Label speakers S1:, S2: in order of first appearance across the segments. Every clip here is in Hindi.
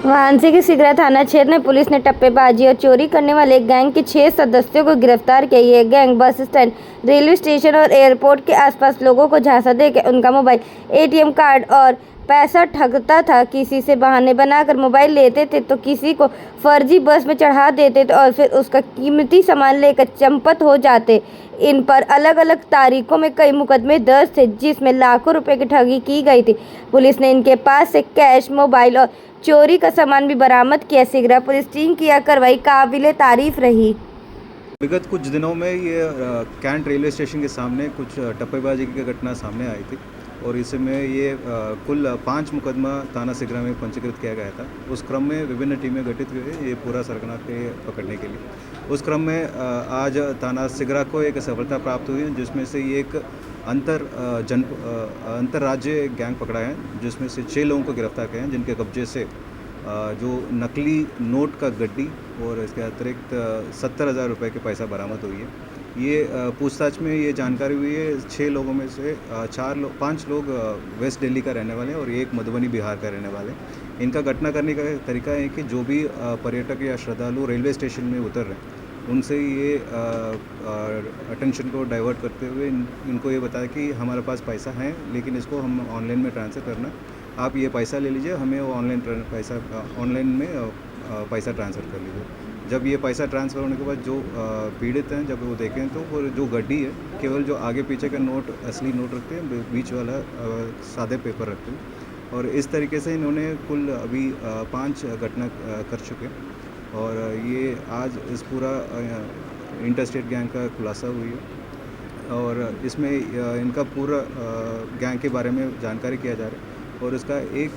S1: वाराणसी के सिगरा थाना क्षेत्र में पुलिस ने टप्पेबाजी और चोरी करने वाले एक गैंग के 6 सदस्यों को गिरफ्तार किया। ये gang bus stand, railway station और एयरपोर्ट के आसपास लोगों को झांसा देकर उनका मोबाइल, एटीएम कार्ड और पैसा ठगता था। किसी से बहाने बनाकर मोबाइल लेते थे तो किसी को फर्जी बस में चढ़ा देते थे और फिर उसका कीमती सामान लेकर चंपत हो जाते। इन पर अलग अलग तारीखों में कई मुकदमे दर्ज थे, जिसमें लाखों रुपए की ठगी की गई थी। पुलिस ने इनके पास से कैश, मोबाइल और चोरी का सामान भी बरामद किया। सिगरा पुलिस टीम की यह कार्रवाई काबिले तारीफ रही।
S2: विगत कुछ दिनों में ये कैंट रेलवे स्टेशन के सामने कुछ टप्पेबाजी की घटना सामने आई थी और इसमें ये कुल 5 मुकदमा थाना सिगरा में पंजीकृत किया गया था। उस क्रम में विभिन्न टीमें गठित हुई है ये पूरा सरगना के पकड़ने के लिए। उस क्रम में आज थाना सिगरा को एक सफलता प्राप्त हुई है, जिसमें से ये एक अंतर्राज्य गैंग पकड़ा है, जिसमें से 6 लोगों को गिरफ्तार किया है, जिनके कब्जे से जो नकली नोट का गड्डी और इसके अतिरिक्त 70,000 रुपये के पैसा बरामद हुई है। ये पूछताछ में ये जानकारी हुई है 6 लोगों में से 5 लोग वेस्ट दिल्ली का रहने वाले हैं और एक मधुबनी बिहार का रहने वाले हैं। इनका घटना करने का तरीका है कि जो भी पर्यटक या श्रद्धालु रेलवे स्टेशन में उतर रहे हैं उनसे ये अटेंशन को डाइवर्ट करते हुए इनको ये बताया कि हमारे पास पैसा है लेकिन इसको हम ऑनलाइन में ट्रांसफ़र करना, आप ये पैसा ले लीजिए, हमें वो ऑनलाइन में पैसा ट्रांसफ़र कर लीजिए। जब ये पैसा ट्रांसफ़र होने के बाद जो पीड़ित हैं जब वो देखें तो वो जो गड्डी है केवल जो आगे पीछे का नोट असली नोट रखते हैं, बीच वाला सादे पेपर रखते हैं। और इस तरीके से इन्होंने कुल अभी 5 घटना कर चुके हैं और ये आज इस पूरा इंटरस्टेट गैंग का खुलासा हुई है और इसमें इनका पूरा गैंग के बारे में जानकारी किया जा रहा है और इसका एक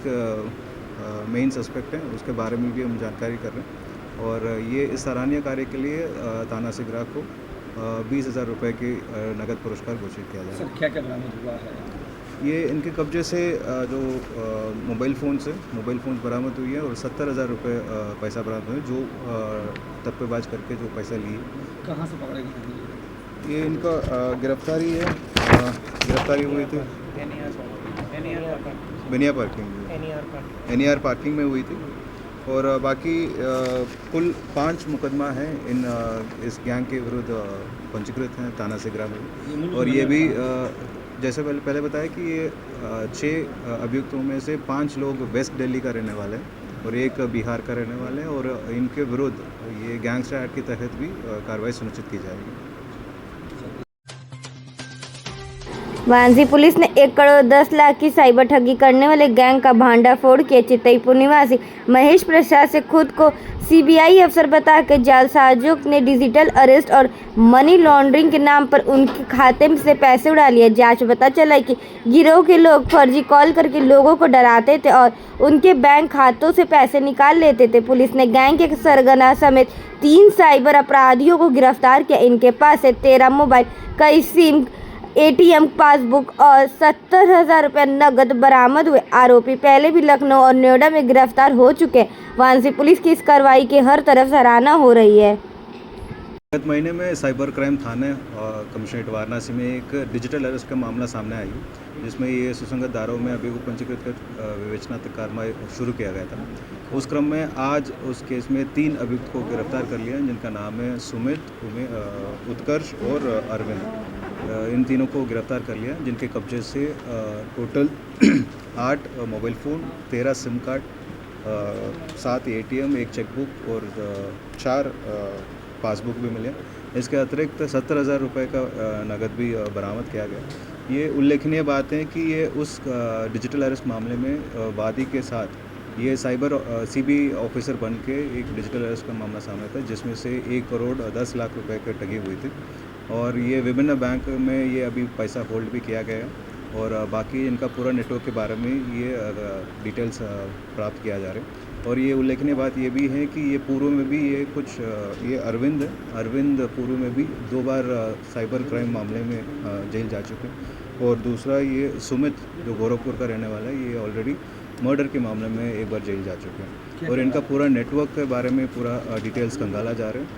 S2: मेन सस्पेक्ट है, उसके बारे में भी हम जानकारी कर रहे हैं। और ये इस सराहनीय कार्य के लिए थाना सिगरा को 20,000 रुपये की नगद पुरस्कार घोषित किया जा रहा है।
S3: सर क्या क्या बरामद हुआ है?
S2: ये इनके कब्जे से जो मोबाइल फ़ोन बरामद हुई है और 70,000 रुपये पैसा बरामद हुए जो टप्पेबाज करके जो पैसा लिए।
S3: कहाँ से पकड़े गए?
S2: ये इनका गिरफ्तारी है, गिरफ्तारी हुई थी बेनिया पार्किंग, एनईआर पार्किंग में हुई थी। और बाकी कुल 5 मुकदमा हैं इस गैंग के विरुद्ध पंजीकृत हैं थाना सिगरा में। और ये भी जैसे पहले बताया कि ये 6 अभियुक्तों में से 5 लोग वेस्ट दिल्ली का रहने वाले हैं और एक बिहार का रहने वाले हैं और इनके विरुद्ध ये गैंगस्टर एक्ट के तहत भी कार्रवाई सुनिश्चित की जाएगी।
S1: वाराणसी पुलिस ने 1 करोड़ 10 लाख की साइबर ठगी करने वाले गैंग का भांडाफोड़ किया। चितईपुर निवासी महेश प्रसाद से खुद को सीबीआई अफसर बताकर जालसाजों ने डिजिटल अरेस्ट और मनी लॉन्ड्रिंग के नाम पर उनके खाते में से पैसे उड़ा लिए। जांच में पता चला कि गिरोह के लोग फर्जी कॉल करके लोगों को डराते थे और उनके बैंक खातों से पैसे निकाल लेते थे। पुलिस ने गैंग के सरगना समेत 3 साइबर अपराधियों को गिरफ्तार किया। इनके पास से 13 मोबाइल, कई सिम, एटीएम पासबुक और 70,000 रुपये नगद बरामद हुए। आरोपी पहले भी लखनऊ और नोएडा में गिरफ्तार हो चुके हैं। वाराणसी पुलिस की इस कार्रवाई की हर तरफ सराहना हो रही है।
S2: गत महीने में साइबर क्राइम थाने कमिश्नरेट वाराणसी में एक डिजिटल अरेस्ट का मामला सामने आई, जिसमें ये सुसंगत धाराओं में अभियोग पंजीकृत कर विवेचनात्मक कार्रवाई शुरू किया गया था। उस क्रम में आज उस केस में 3 अभियुक्त को गिरफ्तार कर लिया, जिनका नाम है सुमित, उत्कर्ष और अरविंद। इन तीनों को गिरफ्तार कर लिया, जिनके कब्जे से total 8 mobile phone, 13 SIM card, 7 ATM, 1 chequebook और 4 पासबुक भी मिले। इसके अतिरिक्त 70,000 रुपये का नगद भी बरामद किया गया। ये उल्लेखनीय बात है कि ये उस डिजिटल अरेस्ट मामले में वादी के साथ ये साइबर सीबी ऑफिसर बन के एक डिजिटल अरेस्ट का मामला सामने था, जिसमें से 1 करोड़ 10 लाख रुपए की ठगी हुई थी और ये विभिन्न बैंक में ये अभी पैसा होल्ड भी किया गया है और बाकी इनका पूरा नेटवर्क के बारे में ये डिटेल्स प्राप्त किया जा रहा है। और ये उल्लेखनीय बात ये भी है कि ये पूर्व में भी ये ये अरविंद पूर्व में भी 2 बार साइबर क्राइम मामले में जेल जा चुके हैं। और दूसरा ये सुमित जो गोरखपुर का रहने वाला है, ये ऑलरेडी मर्डर के मामले में 1 बार जेल जा चुके हैं। और इनका पूरा नेटवर्क के बारे में पूरा डिटेल्स खंगाला जा रहे हैं।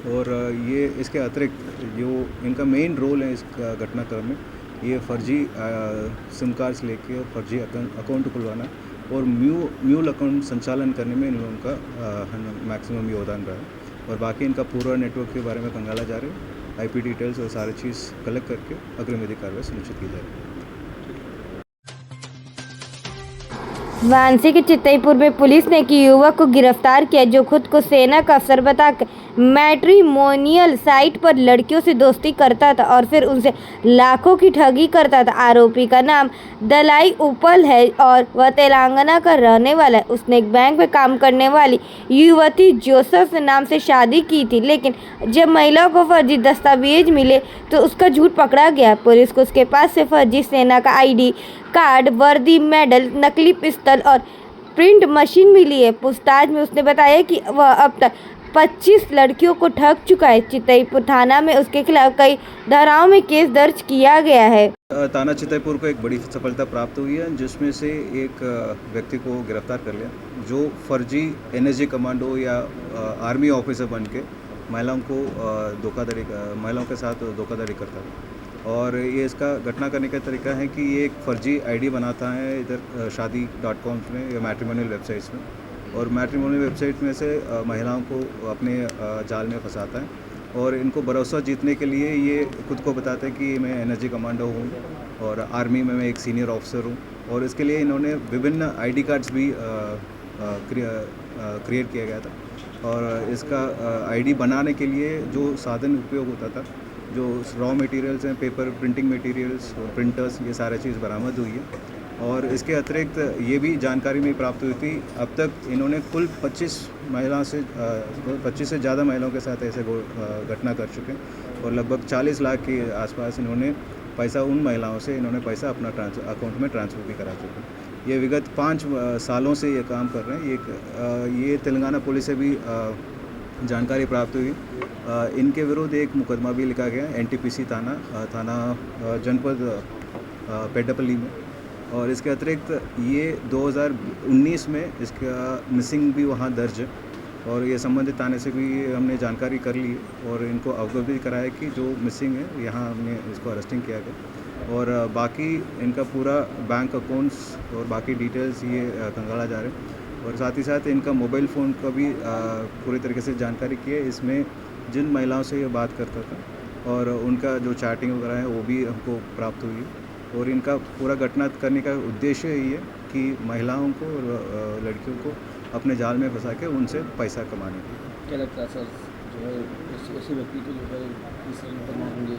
S2: और ये इसके अतिरिक्त जो इनका मेन रोल है इस घटनाक्रम में, ये फर्जी सिम कार्ड्स लेके और फर्जी अकाउंट खुलवाना और म्यूल अकाउंट संचालन करने में इन लोगों का मैक्सिमम योगदान रहा है। और बाकी इनका पूरा नेटवर्क के बारे में खंगाला जा रहा है। आईपी डिटेल्स और सारी चीज़ कलेक्ट करके अग्रिम विधिक कार्रवाई सुनिश्चित की जा रही है।
S1: वाराणसी के चितईपुर में पुलिस ने एक युवक को गिरफ्तार किया जो खुद को सेना का अफसर बताकर मैट्रिमोनियल साइट पर लड़कियों से दोस्ती करता था और फिर उनसे लाखों की ठगी करता था। आरोपी का नाम दलाई उपल है और वह तेलंगाना का रहने वाला है। उसने एक बैंक में काम करने वाली युवती जोसेफ नाम से शादी की थी, लेकिन जब महिलाओं को फर्जी दस्तावेज मिले तो उसका झूठ पकड़ा गया। पुलिस को उसके पास से फर्जी सेना का ID कार्ड, वर्दी, मेडल, नकली पिस्तौल और प्रिंट मशीन मिली है। पूछताछ में उसने बताया कि वह अब तक 25 लड़कियों को ठग चुका है। चितईपुर थाना में उसके खिलाफ कई धाराओं में केस दर्ज किया गया है।
S2: थाना चितईपुर को एक बड़ी सफलता प्राप्त हुई है, जिसमें से एक व्यक्ति को गिरफ्तार कर लिया जो फर्जी NSG कमांडो या आर्मी ऑफिसर बन के महिलाओं के साथ धोखाधड़ी करता है। और ये इसका घटना करने का तरीका है कि ये एक फर्जी ID बनाता है इधर शादी.com में या मैट्रिमोनियल वेबसाइट्स में, और मैट्रिमोनियल वेबसाइट में से महिलाओं को अपने जाल में फंसाता है। और इनको भरोसा जीतने के लिए ये खुद को बताते हैं कि मैं NSG कमांडो हूँ और आर्मी में मैं एक सीनियर ऑफिसर हूँ। और इसके लिए इन्होंने विभिन्न ID कार्ड्स भी क्रिएट किया गया था। और इसका ID बनाने के लिए जो साधन उपयोग होता था, जो रॉ मटेरियल्स हैं, पेपर प्रिंटिंग मटेरियल्स, प्रिंटर्स, ये सारी चीज़ बरामद हुई है। और इसके अतिरिक्त ये भी जानकारी में प्राप्त हुई थी, अब तक इन्होंने कुल 25 से ज़्यादा महिलाओं के साथ ऐसे घटना कर चुके हैं। और लगभग 40 लाख के आसपास इन्होंने पैसा उन महिलाओं से पैसा अपना अकाउंट में ट्रांसफ़र भी करा चुके हैं। ये विगत 5 सालों से ये काम कर रहे हैं। ये तेलंगाना पुलिस से भी जानकारी प्राप्त हुई। इनके विरुद्ध एक मुकदमा भी लिखा गया NTPC थाना जनपद पेड्डापल्ली में। और इसके अतिरिक्त ये 2019 में इसका मिसिंग भी वहाँ दर्ज है। और ये संबंधित थाने से भी हमने जानकारी कर ली और इनको अवगत भी कराया कि जो मिसिंग है यहाँ हमने इसको अरेस्टिंग किया गया। और बाकी इनका पूरा बैंक अकाउंट्स और बाकी डिटेल्स ये खंगाला जा रहे हैं। और साथ ही साथ इनका मोबाइल फ़ोन का भी पूरी तरीके से जानकारी की है। इसमें जिन महिलाओं से ये बात करता था और उनका जो चैटिंग वगैरह है वो भी हमको प्राप्त हुई है। और इनका पूरा घटना करने का उद्देश्य यही है कि महिलाओं को और लड़कियों को अपने जाल में फंसा के उनसे पैसा कमाने की।
S3: क्या लगता है सर, जो है ऐसे व्यक्ति को जो है इस मुकदमा होंगे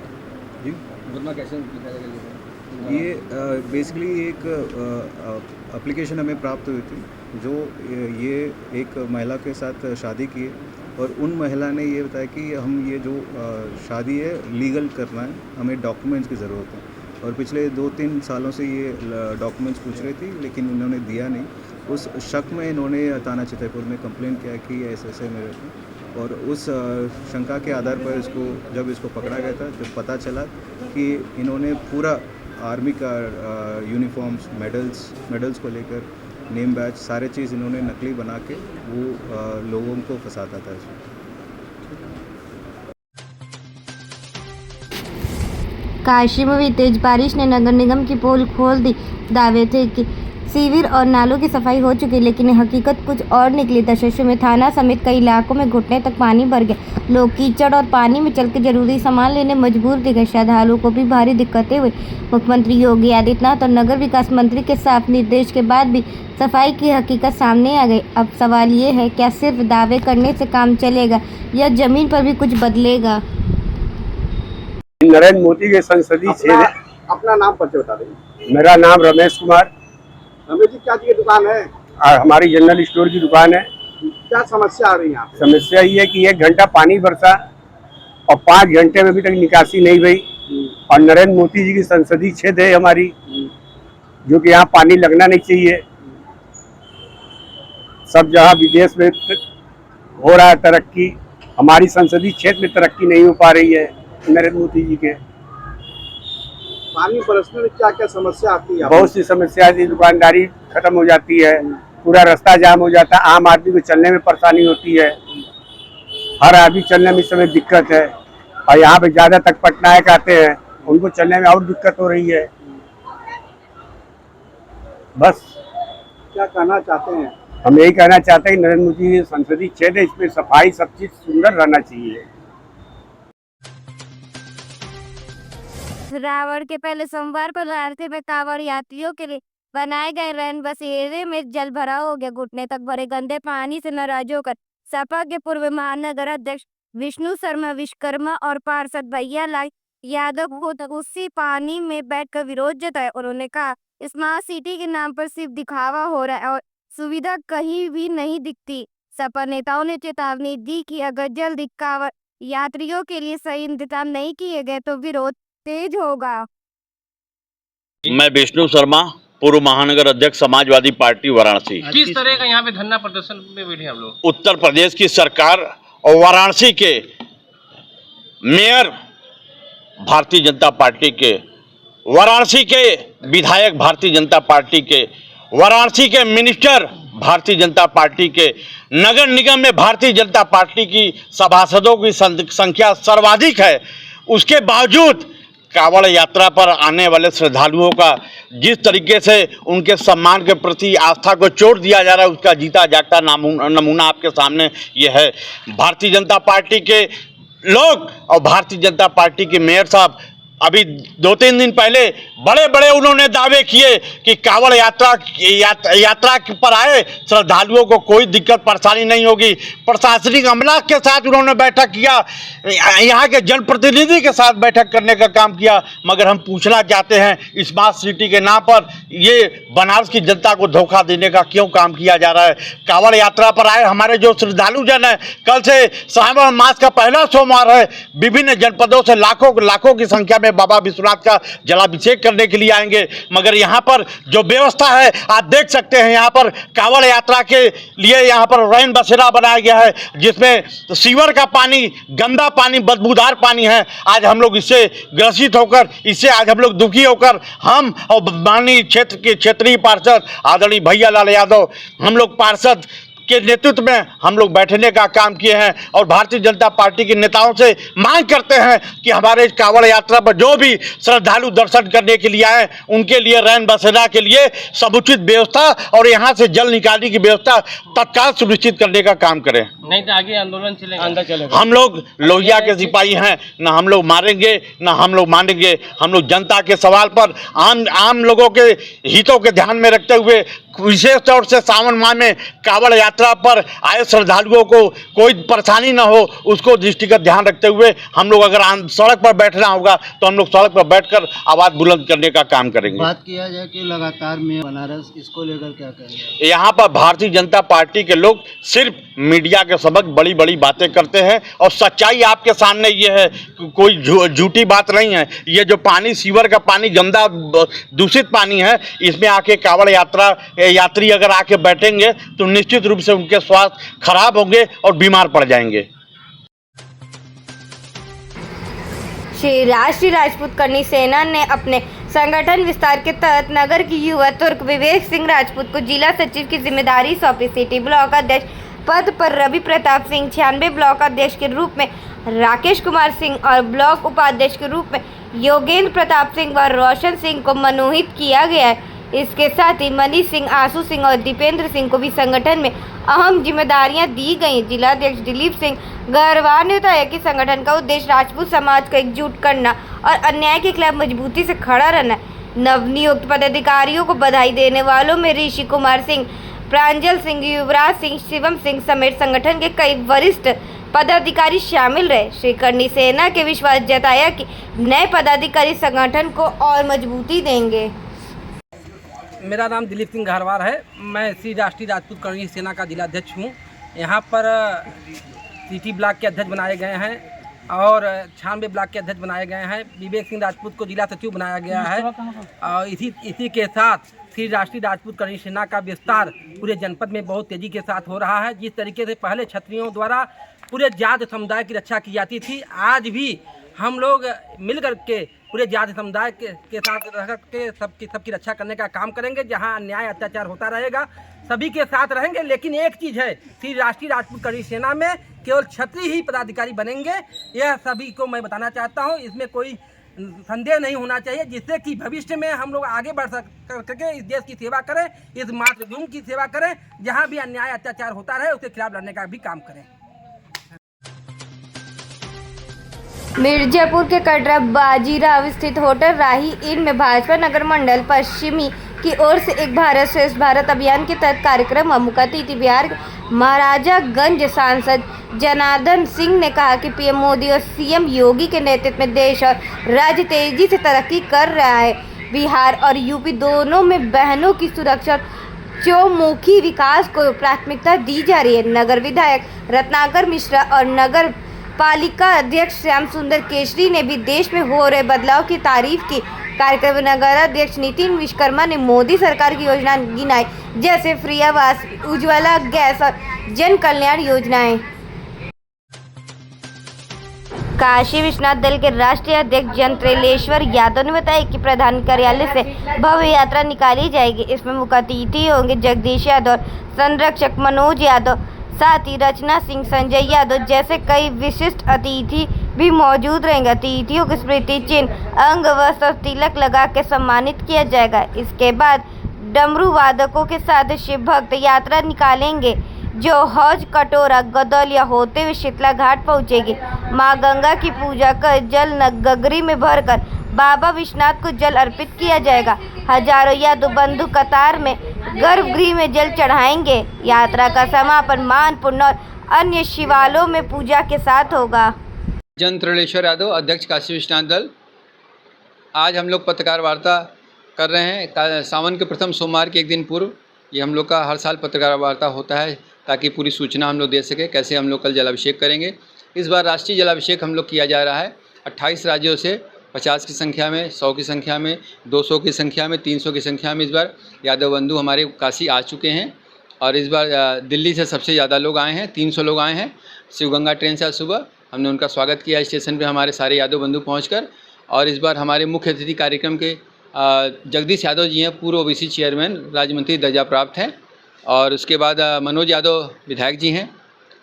S3: जी, मुकदमा कैसे लिखा जाएगा?
S2: ये बेसिकली एक एप्लीकेशन हमें प्राप्त हुई थी जो ये एक महिला के साथ शादी की है। और उन महिला ने ये बताया कि हम ये जो शादी है लीगल करना है, हमें डॉक्यूमेंट्स की ज़रूरत है। और पिछले 2-3 सालों से ये डॉक्यूमेंट्स पूछ रही थी, लेकिन उन्होंने दिया नहीं। उस शक में इन्होंने थाना चितईपुर में कंप्लेंट किया कि ऐसे मेरे को। और उस शंका के आधार पर जब इसको पकड़ा गया था, जब पता चला कि इन्होंने पूरा आर्मी का यूनिफॉर्म्स, मेडल्स को लेकर नेम बैच सारे चीज़ इन्होंने नकली बना के वो लोगों को फंसाता था इसमें।
S1: काशी में भी तेज बारिश ने नगर निगम की पोल खोल दी। दावे थे कि सीवर और नालों की सफाई हो चुकी, लेकिन हकीकत कुछ और निकली। दशरथपुर में थाना समेत कई इलाकों में घुटने तक पानी भर गया। लोग कीचड़ और पानी में चलकर जरूरी सामान लेने मजबूर दिखे। श्रद्धालुओं को भी भारी दिक्कतें हुई। मुख्यमंत्री योगी आदित्यनाथ और नगर विकास मंत्री के साफ निर्देश के बाद भी सफाई की हकीकत सामने आ गई। अब सवाल ये है, क्या सिर्फ दावे करने से काम चलेगा या जमीन पर भी कुछ बदलेगा?
S4: नरेंद्र मोदी के संसदीय क्षेत्र।
S3: अपना नाम परिचय बता दें।
S4: मेरा नाम रमेश कुमार।
S3: रमेश जी, क्या की दुकान है?
S4: हमारी जनरल स्टोर की दुकान है।
S3: क्या समस्या आ रही है यहाँ पे?
S4: समस्या ये है कि 1 घंटा पानी बरसा और 5 घंटे में अभी तक निकासी नहीं हुई। और नरेंद्र मोदी जी की संसदीय क्षेत्र है हमारी, जो कि यहाँ पानी लगना नहीं चाहिए। सब जगह विदेश में हो रहा है तरक्की, हमारी संसदीय क्षेत्र में तरक्की नहीं हो पा रही है नरेंद्र मोदी जी के।
S3: पानी बरसने में क्या क्या समस्या आती है?
S4: बहुत सी समस्या आती है। दुकानदारी खत्म हो जाती है, पूरा रास्ता जाम हो जाता है, आम आदमी को चलने में परेशानी होती है। हर आदमी चलने में इस समय दिक्कत है। और यहाँ पे ज़्यादा तक पटनायक आते हैं, उनको चलने में और दिक्कत हो रही है। बस
S3: क्या कहना चाहते हैं?
S4: हम यही कहना चाहते हैं कि नरेंद्र मोदी जी संसदीय क्षेत्र इसमें सफाई सब चीज सुंदर रहना चाहिए।
S1: रावण के पहले सोमवार को लालते में कांवड़ यात्रियों के लिए बनाए गए रैन बसेरे में जल भराव हो गया। घुटने तक भरे गंदे पानी से नाराज होकर सपा के पूर्व महानगर अध्यक्ष विष्णु शर्मा विश्वकर्मा और पार्षद भैया लाल यादव को उसी पानी में बैठकर विरोध जताया। उन्होंने कहा स्मार्ट सिटी के नाम पर सिर्फ दिखावा हो रहा है और सुविधा कहीं भी नहीं दिखती। सपा नेताओं ने चेतावनी दी कि अगर जल्द कांवड़ यात्रियों के लिए सही इंतजाम नहीं किए गए तो विरोध तेज होगा।
S5: मैं विष्णु शर्मा, पूर्व महानगर अध्यक्ष समाजवादी पार्टी वाराणसी।
S6: किस तरह का यहाँ पे धरना प्रदर्शन में बैठे हम लोग?
S5: उत्तर प्रदेश की सरकार और वाराणसी के मेयर भारतीय जनता पार्टी के, वाराणसी के विधायक भारतीय जनता पार्टी के, वाराणसी के मिनिस्टर भारतीय जनता पार्टी के, नगर निगम में भारतीय जनता पार्टी की सभासदों की संख्या सर्वाधिक है। उसके बावजूद कांवड़ यात्रा पर आने वाले श्रद्धालुओं का जिस तरीके से उनके सम्मान के प्रति आस्था को चोट दिया जा रहा है, उसका जीता जागता नमूना आपके सामने ये है। भारतीय जनता पार्टी के लोग और भारतीय जनता पार्टी के मेयर साहब अभी 2-3 दिन पहले बड़े बड़े उन्होंने दावे किए कि कांवड़ यात्रा पर आए श्रद्धालुओं को कोई दिक्कत परेशानी नहीं होगी। प्रशासनिक अमला के साथ उन्होंने बैठक किया, यहाँ के जनप्रतिनिधि के साथ बैठक करने का काम किया। मगर हम पूछना चाहते हैं स्मार्ट सिटी के नाम पर ये बनारस की जनता को धोखा देने का क्यों काम किया जा रहा है? कांवड़ यात्रा पर आए हमारे जो श्रद्धालु जन है, कल से श्रावण मास का पहला सोमवार है, विभिन्न जनपदों से लाखों की संख्या में बाबा विश्वनाथ का जलाभिषेक करने के लिए आएंगे। मगर यहाँ पर जो व्यवस्था है आप देख सकते हैं, यहाँ पर कांवड़ यात्रा के लिए यहाँ पर रैन बसेरा बनाया गया है, जिसमें सीवर का पानी, गंदा पानी, बदबूदार पानी है। आज हम लोग इससे ग्रसित होकर, इससे आज हम लोग दुखी होकर, हम और माननीय क्षेत्र के क्षेत्रीय पार्षद आदरणीय भैया लाल यादव, हम लोग पार्षद के नेतृत्व में हम लोग बैठने का काम किए हैं और भारतीय जनता पार्टी के नेताओं से मांग करते हैं कि हमारे कांवड़ यात्रा पर जो भी श्रद्धालु दर्शन करने के लिए आए उनके लिए रैन बसेरा के लिए समुचित व्यवस्था और यहाँ से जल निकालने की व्यवस्था तत्काल सुनिश्चित करने का काम करें।
S6: नहीं तो आगे आंदोलन चलेगा।
S5: हम लोग लोहिया के सिपाही हैं, ना हम लोग मारेंगे ना हम लोग मानेंगे। हम लोग जनता के सवाल पर आम लोगों के हितों के ध्यान में रखते हुए विशेष तौर से सावन माह में कांवड़ यात्रा पर आए श्रद्धालुओं को कोई परेशानी ना हो, उसको दृष्टिगत ध्यान रखते हुए हम लोग अगर सड़क पर बैठना होगा तो हम लोग सड़क पर बैठकर आवाज़ बुलंद करने का काम करेंगे।
S3: बात किया जाए कि लगातार में बनारस, इसको लेकर क्या कहेंगे?
S5: यहाँ पर भारतीय जनता पार्टी के लोग सिर्फ मीडिया के सबक बड़ी बड़ी बातें करते हैं और सच्चाई आपके सामने ये है, कोई झूठी बात नहीं है। ये जो पानी, सीवर का पानी, गंदा दूषित पानी है, इसमें आके कांवड़ यात्री अगर आके बैठेंगे तो निश्चित रूप से उनके स्वास्थ्य खराब होंगे और बीमार पड़ जाएंगे।
S1: श्री राष्ट्रीय राजपूत करनी सेना ने अपने संगठन विस्तार के तहत नगर की युवा तुर्क विवेक सिंह राजपूत को जिला सचिव की जिम्मेदारी सौंपी। सिटी ब्लॉक अध्यक्ष पद पर रवि प्रताप सिंह, 96 ब्लॉक अध्यक्ष के रूप में राकेश कुमार सिंह और ब्लॉक उपाध्यक्ष के रूप में योगेंद्र प्रताप सिंह व रोशन सिंह को मनोनीत किया गया है। इसके साथ ही मनीष सिंह, आशु सिंह और दीपेंद्र सिंह को भी संगठन में अहम जिम्मेदारियां दी गई। जिलाध्यक्ष दिलीप सिंह गहरवार ने बताया कि संगठन का उद्देश्य राजपूत समाज को एकजुट करना और अन्याय के खिलाफ मजबूती से खड़ा रहना है। नवनियुक्त पदाधिकारियों को बधाई देने वालों में ऋषि कुमार सिंह, प्रांजल सिंह, युवराज सिंह, शिवम सिंह समेत संगठन के कई वरिष्ठ पदाधिकारी शामिल रहे। श्री करनी सेना के विश्वास जताया कि नए पदाधिकारी संगठन को और मजबूती देंगे।
S7: मेरा नाम दिलीप सिंह गहरवार है। मैं श्री राष्ट्रीय राजपूत करनी सेना का जिलाध्यक्ष हूँ। यहाँ पर सिटी ब्लॉक के अध्यक्ष बनाए गए हैं और 96 ब्लॉक के अध्यक्ष बनाए गए हैं। विवेक सिंह राजपूत को जिला सचिव बनाया गया है और इसी के साथ श्री राष्ट्रीय राजपूत करनी सेना का विस्तार पूरे जनपद में बहुत तेज़ी के साथ हो रहा है। जिस तरीके से पहले क्षत्रियों द्वारा पूरे जाति समुदाय की रक्षा की जाती थी, आज भी हम लोग मिलकर के पूरे जाति समुदाय के साथ रह के सबकी रक्षा करने का काम करेंगे। जहां अन्याय अत्याचार होता रहेगा सभी के साथ रहेंगे। लेकिन एक चीज़ है, श्री राष्ट्रीय राजपूत करनी सेना में केवल क्षत्रिय ही पदाधिकारी बनेंगे। यह सभी को मैं बताना चाहता हूं। इसमें कोई संदेह नहीं होना चाहिए, जिससे कि भविष्य में हम लोग आगे बढ़ सके, इस देश की सेवा करें, इस मातृभूमि की सेवा करें, जहाँ भी अन्याय अत्याचार होता रहे उसके खिलाफ लड़ने का भी काम करें।
S1: मिर्जापुर के कटरा बाजीराव स्थित होटल राही इन में भाजपा नगर मंडल पश्चिमी की ओर से एक भारत श्रेष्ठ भारत अभियान के तहत कार्यक्रम मुख्य अतिथि बिहार के महाराजागंज सांसद जनार्दन सिंह ने कहा कि पीएम मोदी और सीएम योगी के नेतृत्व में देश और राज्य तेजी से तरक्की कर रहा है। बिहार और यूपी दोनों में बहनों की सुरक्षा और चौमुखी विकास को प्राथमिकता दी जा रही है। नगर विधायक रत्नाकर मिश्रा और नगर पालिका अध्यक्ष श्याम सुंदर केसरी ने भी देश में हो रहे बदलाव की तारीफ की। कार्यक्रम में नगराध्यक्ष नितिन विश्वकर्मा ने मोदी सरकार की योजना गिनाई, जैसे फ्री आवास, उज्ज्वला गैस और जन कल्याण योजनाएं। काशी विश्वनाथ दल के राष्ट्रीय अध्यक्ष जंत्रेलेश्वर यादव ने बताया कि प्रधान कार्यालय से भव्य यात्रा निकाली जाएगी। इसमें मुख्य अतिथि होंगे जगदीश यादव, संरक्षक मनोज यादव, साथ ही रचना सिंह, संजय यादव जैसे कई विशिष्ट अतिथि भी मौजूद रहेंगे। अतिथियों को स्मृति चिन्ह, अंग वस्त्र और तिलक लगा के सम्मानित किया जाएगा। इसके बाद डमरू वादकों के साथ शिव भक्त यात्रा निकालेंगे, जो हौज कटोरा गदौलिया होते हुए शीतला घाट पहुंचेगी। मां गंगा की पूजा कर जल गगरी में भरकर बाबा विश्वनाथ को जल अर्पित किया जाएगा। हजारों यादव बंधु कतार में गर्भगृह में जल चढ़ाएंगे। यात्रा का समापन मानपुर और अन्य शिवालयों में पूजा के साथ होगा।
S8: जंत्रेलेश्वर यादव, अध्यक्ष काशी विश्वनाथ दल। आज हम लोग पत्रकार वार्ता कर रहे हैं। सावन के प्रथम सोमवार के एक दिन पूर्व ये हम लोग का हर साल पत्रकार वार्ता होता है, ताकि पूरी सूचना हम लोग दे सके कैसे हम लोग कल जलाभिषेक करेंगे। इस बार राष्ट्रीय जलाभिषेक हम लोग किया जा रहा है 28 राज्यों से 50 की संख्या में, 100 की संख्या में, 200 की संख्या में, 300 की संख्या में। इस बार यादव बंधु हमारे काशी आ चुके हैं और इस बार दिल्ली से सबसे ज़्यादा लोग आए हैं, 300 लोग आए हैं। शिवगंगा ट्रेन से आज सुबह हमने उनका स्वागत किया स्टेशन पे हमारे सारे यादव बंधु पहुंचकर। और इस बार हमारे मुख्य अतिथि कार्यक्रम के जगदीश यादव जी हैं, पूर्व ओबीसी चेयरमैन, राज्य मंत्री दर्जा प्राप्त हैं। और उसके बाद मनोज यादव विधायक जी हैं,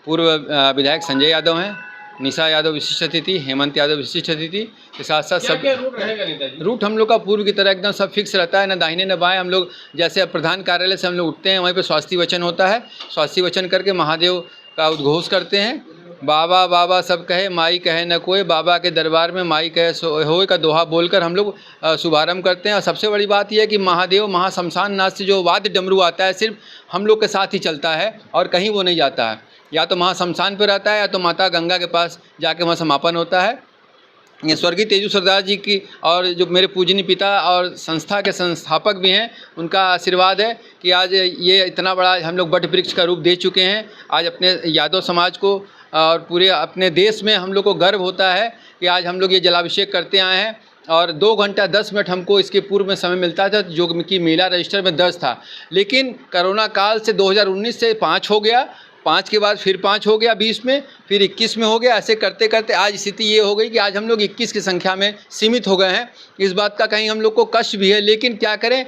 S8: पूर्व विधायक संजय यादव हैं, निशा यादव विशिष्ट अतिथि, हेमंत यादव विशिष्ट अतिथि के साथ साथ सब
S6: रूट रहेगा नेताजी?
S8: रूट हम लोग का पूर्व की तरह एकदम सब फिक्स रहता है, न दाहिने न बाएं। हम लोग जैसे प्रधान कार्यालय से हम लोग उठते हैं, वहीं पे स्वास्थ्य वचन होता है। स्वास्थ्य वचन करके महादेव का उद्घोष करते हैं। बाबा बाबा सब कहे, माई कहे न कोई, बाबा के दरबार में माई कहे सो होए का दोहा बोलकर हम लोग शुभारंभ करते हैं। और सबसे बड़ी बात यह है कि महादेव महाशमशान नाथ से जो वाद्य डमरू आता है सिर्फ हम लोग के साथ ही चलता है और कहीं वो नहीं जाता है। या तो महाशमशान पर रहता है या तो माता गंगा के पास जाके वहाँ समापन होता है। ये स्वर्गीय तेजू सरदार जी की और जो मेरे पूजनीय पिता और संस्था के संस्थापक भी हैं, उनका आशीर्वाद है कि आज ये इतना बड़ा हम लोग वट वृक्ष का रूप दे चुके हैं। आज अपने यादव समाज को और पूरे अपने देश में हम लोग को गर्व होता है कि आज हम लोग ये जलाभिषेक करते आए हैं। और 2 घंटा 10 मिनट हमको इसके पूर्व में समय मिलता था, जो कि मेला रजिस्टर में दर्ज था। लेकिन कोरोना काल से 2019 से 5 हो गया, 5 के बाद फिर 5 हो गया, 20 में फिर 21 में हो गया। ऐसे करते करते आज स्थिति ये हो गई कि आज हम लोग 21 की संख्या में सीमित हो गए हैं। इस बात का कहीं हम लोग को कष्ट भी है, लेकिन क्या करें,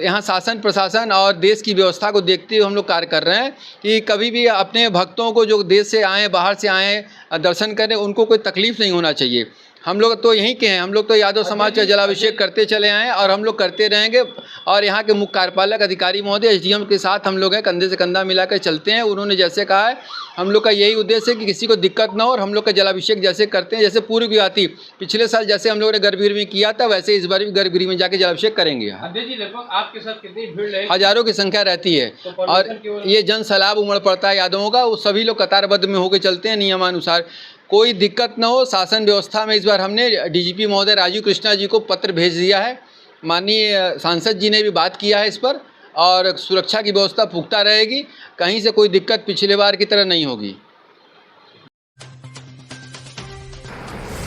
S8: यहाँ शासन प्रशासन और देश की व्यवस्था को देखते हुए हम लोग कार्य कर रहे हैं कि कभी भी अपने भक्तों को जो देश से आए, बाहर से आए, दर्शन करें, उनको कोई तकलीफ़ नहीं होना चाहिए। हम लोग तो यहीं के हैं, हम लोग तो यादव समाज का जलाभिषेक करते चले आए हैं और हम लोग करते रहेंगे। और यहाँ के मुख्य कार्यपालक अधिकारी महोदय एसडीएम के साथ हम लोग हैं, कंधे से कंधा मिलाकर चलते हैं। उन्होंने जैसे कहा है, हम लोग का यही उद्देश्य है कि किसी को दिक्कत ना हो। और हम लोग का जलाभिषेक जैसे करते हैं, जैसे पूर्व की आती पिछले साल जैसे हम लोगों ने गर्भगृह में किया था, वैसे इस बार भी गर्भगृह में जाके जलाभिषेक करेंगे।
S6: अध्यक्ष जी, लगभग आपके साथ कितनी भीड़ रहेगी?
S8: हजारों की संख्या रहती है। और ये जन सैलाब उमड़ पड़ता है यादवों का, वो सभी लोग कतारबद्ध में होकर चलते हैं नियमानुसार, कोई दिक्कत न हो। शासन व्यवस्था में इस बार हमने डीजीपी महोदय राजीव कृष्णा जी को पत्र भेज दिया है। माननीय सांसद जी ने भी बात किया है इस पर, और सुरक्षा की व्यवस्था पुख्ता रहेगी, कहीं से कोई दिक्कत पिछले बार की तरह नहीं होगी।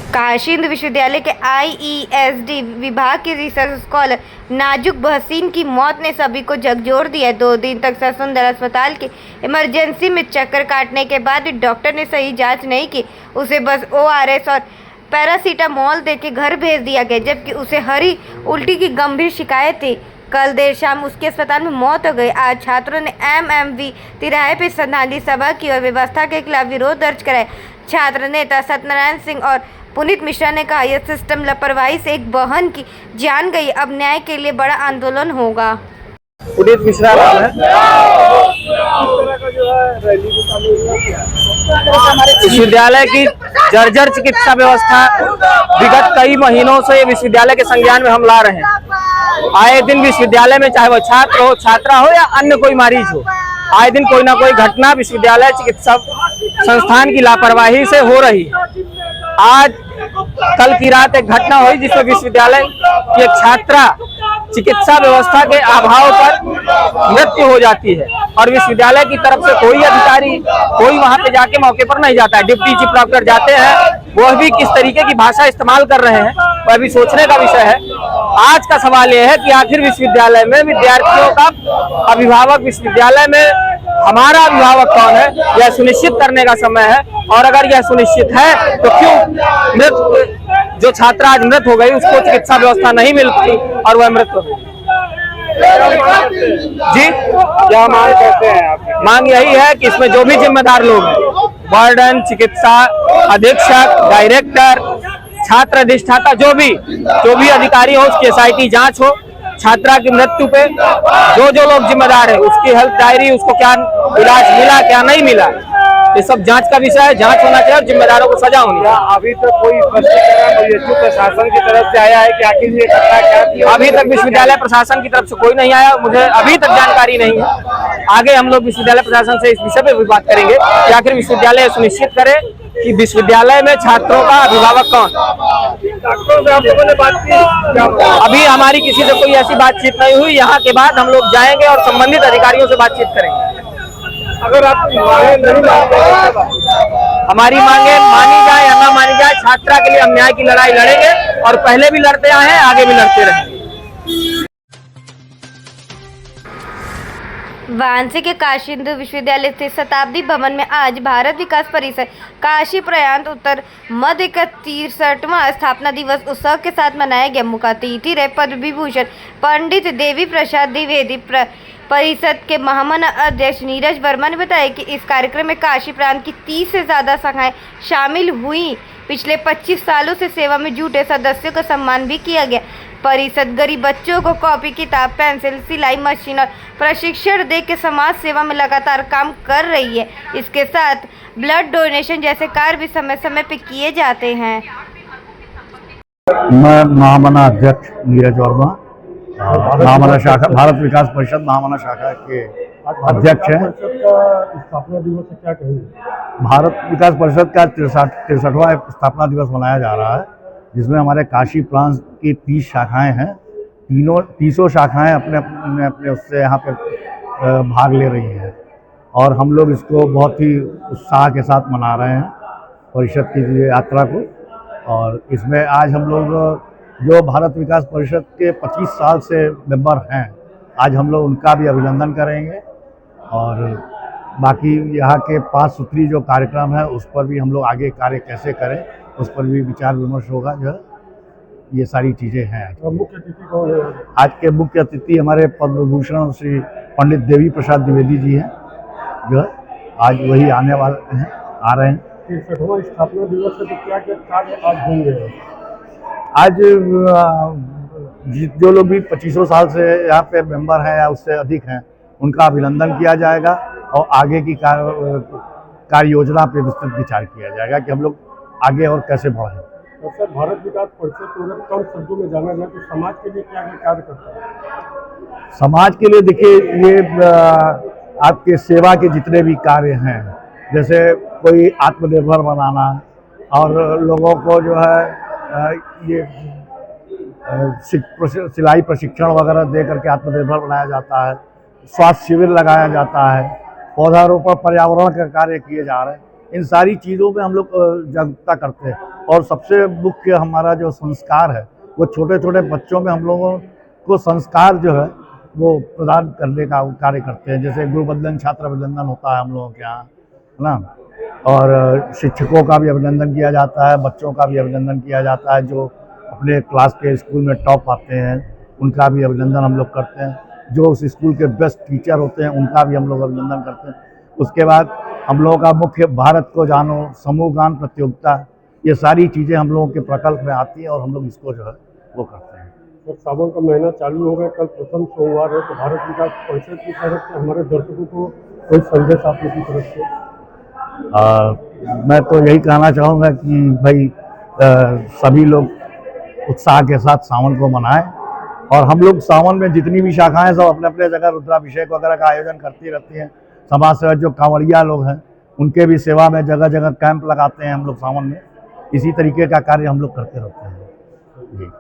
S1: काशी हिंदू विश्वविद्यालय के आईईएसडी विभाग के रिसर्च स्कॉलर नाजुक बहसीन की मौत ने सभी को झकझोर दिया। 2 दिन तक ससुंदर अस्पताल के इमरजेंसी में चक्कर काटने के बाद डॉक्टर ने सही जांच नहीं की, उसे बस ORS और पैरासीटामोल देके घर भेज दिया गया, जबकि उसे हरी उल्टी की गंभीर शिकायत थी। कल देर शाम उसके अस्पताल में मौत हो गई। आज छात्रों ने MMV तिराहे पर श्रद्धांजलि सभा की और व्यवस्था के खिलाफ विरोध दर्ज कराया। छात्र नेता सत्यनारायण सिंह और पुनीत मिश्रा ने कहा, यह सिस्टम लापरवाही से एक बहन की जान गई, अब न्याय के लिए बड़ा आंदोलन होगा।
S3: पुनीत मिश्रा नाम है। विश्वविद्यालय की जर्जर चिकित्सा व्यवस्था विगत कई महीनों से विश्वविद्यालय के संज्ञान में हम ला रहे हैं। आए दिन विश्वविद्यालय में चाहे वो छात्र हो, छात्रा हो या अन्य कोई मरीज हो, आए दिन कोई ना कोई घटना विश्वविद्यालय चिकित्सा संस्थान की लापरवाही से हो रही है। आज कल की रात एक घटना हुई जिसमें विश्वविद्यालय की एक छात्रा चिकित्सा व्यवस्था के अभाव पर मृत्यु हो जाती है और विश्वविद्यालय की तरफ से कोई अधिकारी कोई वहां पे जाके मौके पर नहीं जाता है। डिप्टी चीफ डॉक्टर जाते हैं, वह भी किस तरीके की भाषा इस्तेमाल कर रहे हैं वह भी सोचने का विषय है। आज का सवाल यह है कि आखिर विश्वविद्यालय में विद्यार्थियों का अभिभावक, विश्वविद्यालय में हमारा अभिभावक कौन है, यह सुनिश्चित करने का समय है। और अगर यह सुनिश्चित है तो क्यों जो छात्रा आज मृत हो गई उसको चिकित्सा व्यवस्था नहीं मिलती और वह मृत हो गई। जी क्या मांग करते हैं आप? मांग यही है कि इसमें जो भी जिम्मेदार लोग हैं, वार्डन, चिकित्सा अधीक्षक, डायरेक्टर, छात्र अधिष्ठाता, जो भी अधिकारी हो उसकी SIT जांच हो। छात्रा की मृत्यु पे जो लोग जिम्मेदार है उसकी हेल्थ डायरी, उसको क्या इलाज मिला क्या नहीं मिला, ये सब जांच का विषय है। जांच होना चाहिए और जिम्मेदारों को सजा होनी चाहिए।
S4: अभी तक कोई स्पष्टीकरण प्रशासन की तरफ से आया है कि आखिर ये घटना क्या थी?
S3: अभी तक विश्वविद्यालय प्रशासन की तरफ से कोई नहीं आया, मुझे अभी तक जानकारी नहीं है। आगे हम लोग विश्वविद्यालय प्रशासन से इस विषय पे भी बात करेंगे कि आखिर विश्वविद्यालय सुनिश्चित करे कि विश्वविद्यालय में छात्रों का अभिभावक कौन।
S4: डॉक्टरों से आप लोगों ने बात की?
S3: अभी हमारी किसी से कोई ऐसी बातचीत नहीं हुई। यहाँ के बाद हम लोग जाएंगे और संबंधित अधिकारियों से बातचीत करेंगे।
S4: अगर आप मांगे नहीं मानते,
S3: हमारी मांगे मानी जाए या ना मानी जाए, छात्रा के लिए हम न्याय की लड़ाई लड़ेंगे और पहले भी लड़ते आए हैं, आगे भी लड़ते रहेंगे।
S1: वाराणसी के काशी हिंदू विश्वविद्यालय स्थित शताब्दी भवन में आज भारत विकास परिषद काशी प्रयांत उत्तर मध्य का 63वां स्थापना दिवस उत्सव के साथ मनाया गया। मुख्य अतिथि रहे पद्म विभूषण पंडित देवी प्रसाद द्विवेदी। परिषद के महामना अध्यक्ष नीरज वर्मा ने बताया कि इस कार्यक्रम में काशी प्रांत की 30 से ज़्यादा शाखाएं शामिल हुई। पिछले 25 सालों से सेवा में जुटे सदस्यों का सम्मान भी किया गया। परिषद गरीब बच्चों को कॉपी, किताब, पेंसिल, सिलाई मशीन और प्रशिक्षण दे के समाज सेवा में लगातार काम कर रही है। इसके साथ ब्लड डोनेशन जैसे कार्य भी समय समय पर किए जाते हैं।
S9: मैं महामना अध्यक्ष नीरज वर्मा, महामना शाखा भारत विकास परिषद महामना शाखा के अध्यक्ष हैं।
S4: स्थापना दिवस से क्या कहेंगे?
S9: भारत विकास परिषद का 63वां स्थापना दिवस मनाया जा रहा है, जिसमें हमारे काशी प्रांत की 30 शाखाएं हैं। 30 शाखाएं अपने उससे यहाँ पे भाग ले रही हैं और हम लोग इसको बहुत ही उत्साह के साथ मना रहे हैं परिषद की यात्रा को। और इसमें आज हम लोग जो भारत विकास परिषद के 25 साल से मेंबर हैं, आज हम लोग उनका भी अभिनंदन करेंगे और बाकी यहाँ के 5 सूत्री जो कार्यक्रम है उस पर भी हम लोग आगे कार्य कैसे करें उस पर भी विचार विमर्श होगा। जो ये सारी चीज़ें हैं।
S4: मुख्य अतिथि कौन है?
S9: आज के मुख्य अतिथि हमारे पद्म विभूषण श्री पंडित देवी प्रसाद द्विवेदी जी हैं, जो है आज वही आने वाले हैं, आ रहे हैं।
S4: 63वां स्थापना दिवस है तो क्या क्या कार्य आज होंगे?
S9: आज जो लोग भी 25 साल से यहाँ पे मेंबर हैं या उससे अधिक हैं उनका अभिनंदन किया जाएगा और आगे की कार्य योजना पे विस्तृत विचार किया जाएगा कि हम लोग आगे और कैसे बढ़ें।
S4: तो सर, भारत विकास परिषद को अगर कम शब्दों में जाना जाए तो समाज के लिए क्या क्या कार्य करता है?
S9: समाज के लिए देखिए, ये आपके सेवा के जितने भी कार्य हैं, जैसे कोई आत्मनिर्भर बनाना और लोगों को जो है ये सिलाई प्रशिक्षण वगैरह दे करके आत्मनिर्भर बनाया जाता है। स्वास्थ्य शिविर लगाया जाता है, पौधारोपण, पर्यावरण का कार्य किए जा रहे हैं। इन सारी चीज़ों में हम लोग जागरूकता करते हैं और सबसे मुख्य हमारा जो संस्कार है वो छोटे छोटे बच्चों में हम लोगों को संस्कार जो है वो प्रदान करने का कार्य करते हैं। जैसे गुरुवंदन, छात्र अभिनंदन होता है हम लोगों के यहाँ, है ना, और शिक्षकों का भी अभिनंदन किया जाता है, बच्चों का भी अभिनंदन किया जाता है। जो अपने क्लास के स्कूल में टॉप आते हैं उनका भी अभिनंदन हम लोग करते हैं। जो उस स्कूल के बेस्ट टीचर होते हैं उनका भी हम लोग अभिनंदन करते हैं। उसके बाद हम लोगों का मुख्य भारत को जानो समूह गान प्रतियोगिता, ये सारी चीज़ें हम लोगों के प्रकल्प में आती हैं और हम लोग इसको जो है वो करते हैं।
S10: और सावन का महीना चालू हो गया, कल प्रथम सोमवार है, तो भारत विकास परिषद की तरफ से हमारे दर्शकों को कोई संदेश आप लोग की तरफ से?
S9: मैं तो यही कहना चाहूँगा कि भाई सभी लोग उत्साह के साथ सावन को मनाएं और हम लोग सावन में जितनी भी शाखाएं सब अपने अपने जगह रुद्राभिषेक वगैरह का आयोजन करती रहती हैं। समाज सेवा जो कांवड़िया लोग हैं उनके भी सेवा में जगह जगह कैंप लगाते हैं हम लोग सावन में। इसी तरीके का कार्य हम लोग करते रहते हैं जी।